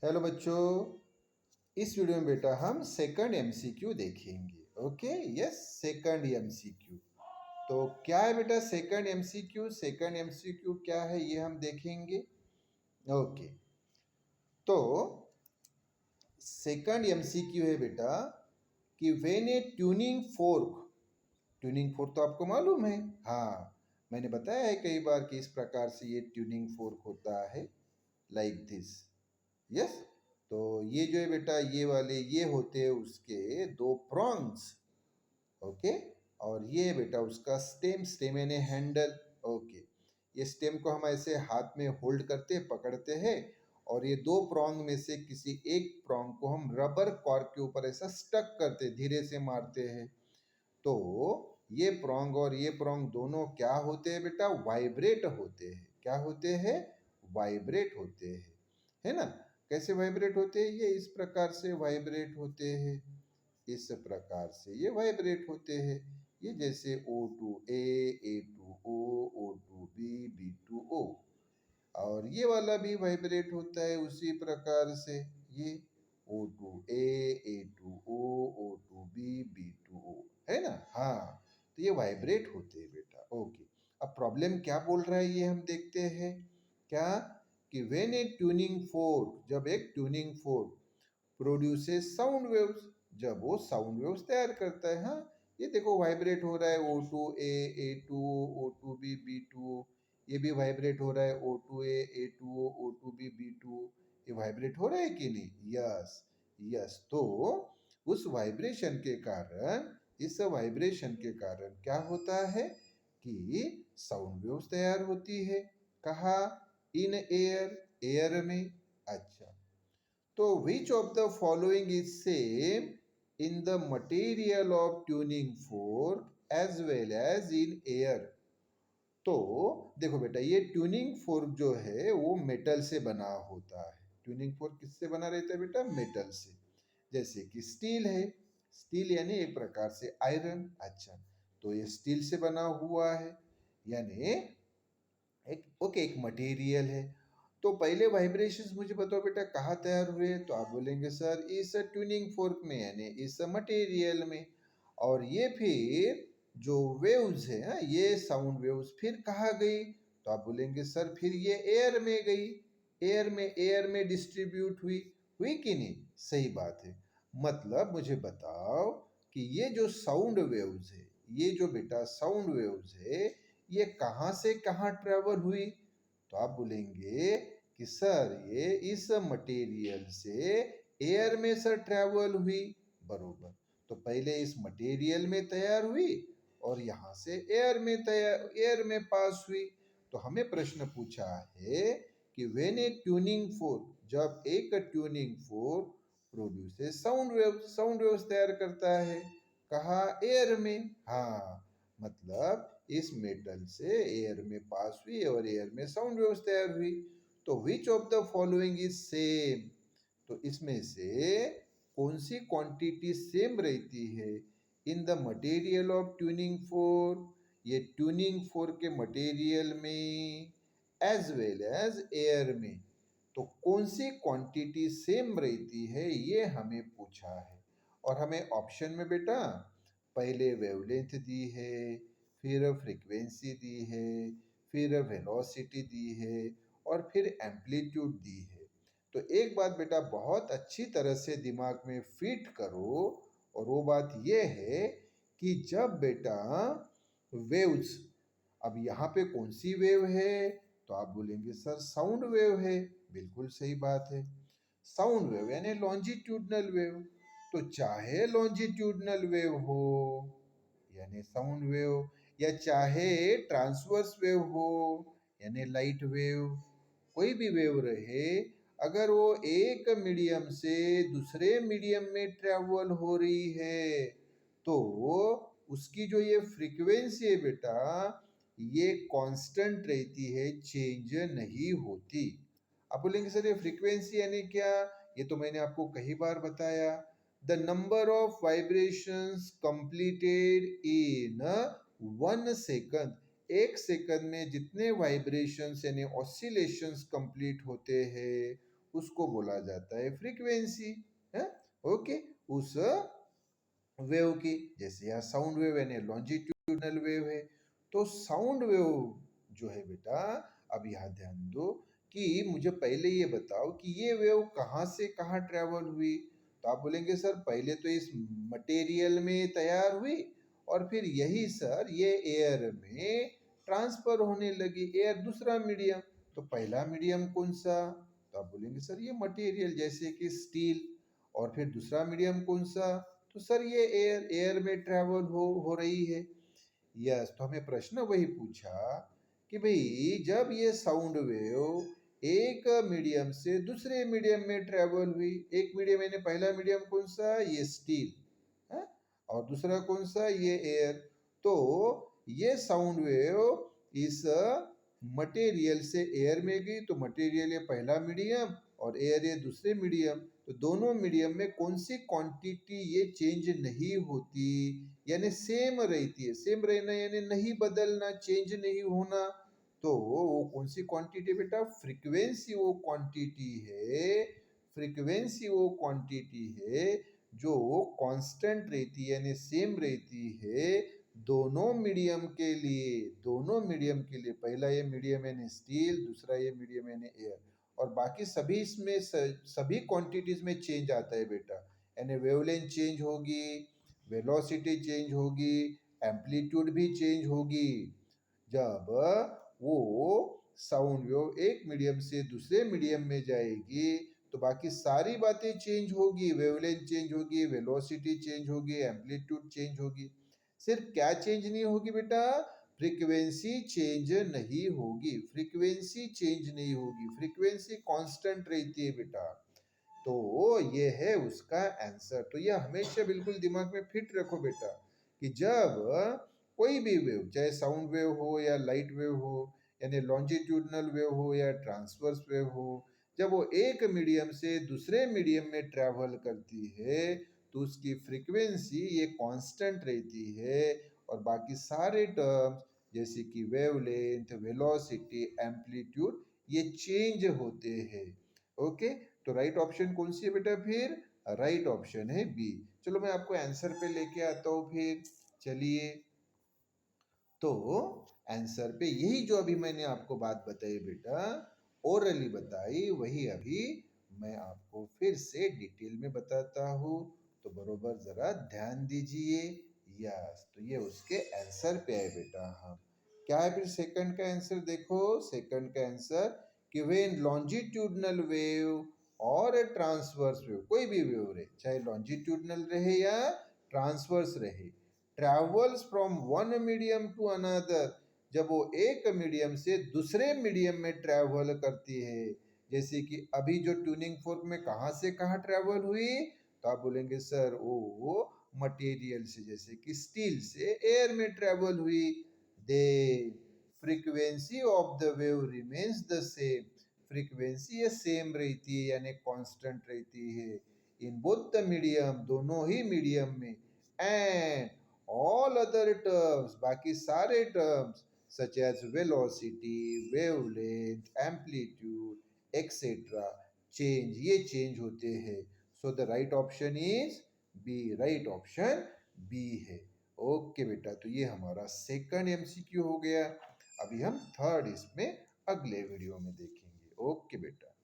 Hello बच्चों, इस video में बेटा हम सेकंड एमसीक्यू देखेंगे। Okay, yes, second MCQ. तो क्या है बेटा सेकंड एमसीक्यू? सेकंड एमसीक्यू क्या है ये हम देखेंगे। ओके, तो सेकंड एमसीक्यू है बेटा कि व्हेन ए ट्यूनिंग फोर्क तो आपको मालूम है। हाँ, मैंने बताया है कई बार कि इस प्रकार से ये ट्यूनिंग फोर्क होता है, लाइक दिस। यस, तो ये जो है बेटा ये वाले ये होते हैं उसके दो प्रॉन्ग्स। ओके, और ये बेटा उसका स्टेम यानी हैंडल। ओके, ये स्टेम को हम ऐसे हाथ में होल्ड करते पकड़ते हैं और ये दो प्रॉन्ग में से किसी एक प्रॉन्ग को हम रबर कॉर्क के ऊपर ऐसा स्टक करते, धीरे से मारते हैं। तो ये प्रॉन्ग और ये प्रॉन्ग दोनों क्या होते हैं बेटा? वाइब्रेट होते हैं। क्या होते हैं? वाइब्रेट होते हैं, है ना। कैसे वाइब्रेट होते हैं? ये इस प्रकार से वाइब्रेट होते हैं, इस प्रकार से ये वाइब्रेट होते हैं। ये जैसे O2A, A2O, O2B, B2O। और ये वाला भी वाइब्रेट होता है उसी प्रकार से, ये O2A, A2O, O2B, B2O, है ना। हाँ, तो ये वाइब्रेट होते हैं बेटा। ओके, अब प्रॉब्लम क्या बोल रहा है ये हम देखते हैं। क्या कि व्हेन ए ट्यूनिंग फोर्क, जब एक tuning fork produces sound waves, जब वो साउंड वेव्स तैयार करता है। हाँ, ये देखो वाइब्रेट हो रहा है O2A, A2O, O2B, B2O। ये भी वाइब्रेट हो रहा है O2A, A2O, O2B, B2O। ये वाइब्रेट हो रहा है कि नहीं? Yes, yes. तो उस वाइब्रेशन के कारण, इस वाइब्रेशन के कारण क्या होता है कि साउंड वेव्स तैयार होती है। कहा? इन एयर, एयर में। अच्छा, तो which of the following is same in the material of tuning fork as well as in air? तो देखो बेटा, ये ट्यूनिंग फोर्क जो है वो मेटल से बना होता है। ट्यूनिंग फोर्क किससे बना रहता है बेटा? मेटल से। जैसे कि स्टील है, स्टील यानी एक प्रकार से आयरन। अच्छा, तो ये स्टील से बना हुआ है, यानी एक मटेरियल है। तो पहले वाइब्रेशंस मुझे बताओ बेटा कहाँ तैयार हुए? तो आप बोलेंगे सर इस ट्यूनिंग फोर्क में, यानी इस मटेरियल में। और ये फिर जो वेव्स है, ये साउंड वेव्स फिर कहाँ गई? तो आप बोलेंगे सर फिर ये एयर में गई। एयर में डिस्ट्रीब्यूट हुई कि नहीं? सही बात है। मतलब मुझे बताओ कि ये जो साउंड वेव्स है, ये जो बेटा साउंड वेव्स है, ये कहाँ से कहाँ ट्रेवल हुई? तो आप बोलेंगे कि सर ये इस मटेरियल से एयर में सर ट्रेवल हुई। बरोबर। तो पहले इस मटेरियल में तैयार हुई और यहाँ से एयर में पास हुई। तो हमें प्रश्न पूछा है कि व्हेन ए ट्यूनिंग फोर्क, जब एक tuning fork produces sound waves तैयार करता है। कहा? एयर में। हाँ, मतलब इस मेटल से एयर में पास हुई और एयर में साउंड वेव्स तैयार हुई। तो which of the following is same? तो इसमें से कौन सी क्वांटिटी सेम रहती है in the material of tuning fork, ये ट्यूनिंग फोर्क के मटेरियल में, एज वेल एज एयर में। तो कौन सी क्वांटिटी सेम रहती है ये हमें पूछा है। और हमें ऑप्शन में बेटा पहले वेवलेंथ दी है, फिर फ्रीक्वेंसी दी है, फिर वेलोसिटी दी है और फिर एम्पलीट्यूड दी है। तो एक बात बेटा बहुत अच्छी तरह से दिमाग में फिट करो, और वो बात ये है कि जब बेटा वेव्स, अब यहाँ पे कौन सी वेव है? तो आप बोलेंगे सर साउंड वेव है। बिल्कुल सही बात है, साउंड वेव यानी लॉन्जिट्यूडनल वेव। तो चाहे लॉन्जिट्यूडनल वेव हो यानी साउंड वेव, या चाहे ट्रांसवर्स वेव हो यानी लाइट वेव, कोई भी वेव रहे, अगर वो एक मीडियम से दूसरे मीडियम में ट्रेवल हो रही है तो उसकी जो ये फ्रीक्वेंसी है बेटा, ये कांस्टेंट रहती है, चेंज नहीं होती। आप बोलेंगे सर ये फ्रीक्वेंसी यानी क्या? ये तो मैंने आपको कई बार बताया। The number of vibrations completed in 1 second, 1 second में जितने वाइब्रेशंस यानी ऑसिलेशंस कंप्लीट होते हैं उसको बोला जाता है फ्रीक्वेंसी है। ओके, उस वेव की, जैसे यहाँ साउंड वेव यानी लॉन्जिट्यूडनल वेव है। तो साउंड वेव जो है बेटा, अब यहाँ ध्यान दो कि मुझे पहले ये बताओ कि ये वेव कहाँ से कहाँ ट्रेवल हुई। तो आप बोलेंगे सर पहले तो इस मटेरियल में तैयार हुई और फिर यही सर ये एयर में ट्रांसफर होने लगी। एयर दूसरा मीडियम, तो पहला मीडियम कौन सा? तो आप बोलेंगे सर ये मटेरियल जैसे कि स्टील। और फिर दूसरा मीडियम कौन सा? तो सर ये एयर, एयर में ट्रैवल हो रही है। यस, तो हमें प्रश्न वही पूछा कि भाई जब ये साउंड वेव एक मीडियम से दूसरे मीडियम में ट्रेवल हुई, एक मीडियम यानी पहला मीडियम कौन सा? ये स्टील है, और दूसरा कौन सा? ये एयर। तो ये साउंड वेव इस मटेरियल से एयर में गई, तो मटेरियल ये पहला मीडियम और एयर ये दूसरे मीडियम। तो दोनों मीडियम में कौन सी क्वांटिटी ये चेंज नहीं होती, यानी सेम रहती है। सेम रहना यानी नहीं बदलना, चेंज नहीं होना। तो वो कौन सी क्वांटिटी बेटा? फ्रीक्वेंसी वो क्वांटिटी है, फ्रीक्वेंसी वो क्वांटिटी है जो कांस्टेंट रहती है यानी सेम रहती है दोनों मीडियम के लिए। दोनों मीडियम के लिए, पहला ये मीडियम यानी स्टील, दूसरा ये मीडियम यानी एयर। और बाकी सभी इसमें सभी क्वांटिटीज में चेंज आता है बेटा, यानी वेवलेंथ चेंज होगी, वेलोसिटी चेंज होगी, एम्पलीट्यूड भी चेंज होगी। जब वो साउंड वेव एक मीडियम से दूसरे मीडियम में जाएगी तो बाकी सारी बातें चेंज होगी, वेवलेंथ चेंज होगी, वेलोसिटी चेंज होगी, एम्पलीट्यूड चेंज होगी। सिर्फ क्या चेंज नहीं होगी बेटा? फ्रीक्वेंसी चेंज नहीं होगी, फ्रीक्वेंसी चेंज नहीं होगी, फ्रीक्वेंसी कांस्टेंट रहती है बेटा। तो ये है उसका आंसर। तो ये हमेशा बिल्कुल दिमाग में फिट रखो बेटा कि जब कोई भी वेव, चाहे साउंड वेव हो या लाइट वेव हो, यानी लॉन्जिट्यूडनल वेव हो या ट्रांसवर्स वेव हो, जब वो एक मीडियम से दूसरे मीडियम में ट्रैवल करती है तो उसकी फ्रीक्वेंसी ये कांस्टेंट रहती है और बाकी सारे टर्म्स जैसे कि वेवलेंथ, वेलोसिटी, एम्पलीट्यूड ये चेंज होते हैं। ओके, तो राइट ऑप्शन कौन सी है बेटा? फिर राइट ऑप्शन है बी। चलो मैं आपको आंसर पे लेके आता हूँ फिर। चलिए, तो आंसर पे यही जो अभी मैंने आपको बात बताई बेटा, ओरली बताई, वही अभी मैं आपको फिर से डिटेल में बताता हूँ। तो बरोबर जरा ध्यान दीजिए। यस, तो ये उसके आंसर पे है बेटा। हम क्या है फिर सेकंड का आंसर? देखो सेकंड का आंसर कि व्हेन लॉन्जिट्यूडनल वेव और ट्रांसवर्स वेव, कोई भी वेव रहे, चाहे लॉन्जिट्यूडनल रहे या ट्रांसवर्स रहे, travels from one medium to another, जब वो एक मीडियम से दूसरे मीडियम में ट्रेवल करती है, जैसे कि अभी जो ट्यूनिंग फोर्क में कहाँ से कहाँ ट्रेवल हुई, तो आप बोलेंगे सर वो मटेरियल से, जैसे कि स्टील से एयर में ट्रेवल हुई, they frequency of the wave remains the same, frequency ये सेम रहती है यानी कांस्टेंट रहती है इन बोथ द मीडियम, दोनों ही मीडियम में। एंड ऑल अदर टर्म्स, बाकी सारे terms such as velocity, wavelength, amplitude etcetera change, ये चेंज होते हैं। So the right option is B, right option B है। ओके बेटा, तो ये हमारा सेकंड एमसीक्यू हो गया। अभी हम थर्ड इसमें अगले वीडियो में देखेंगे। ओके बेटा।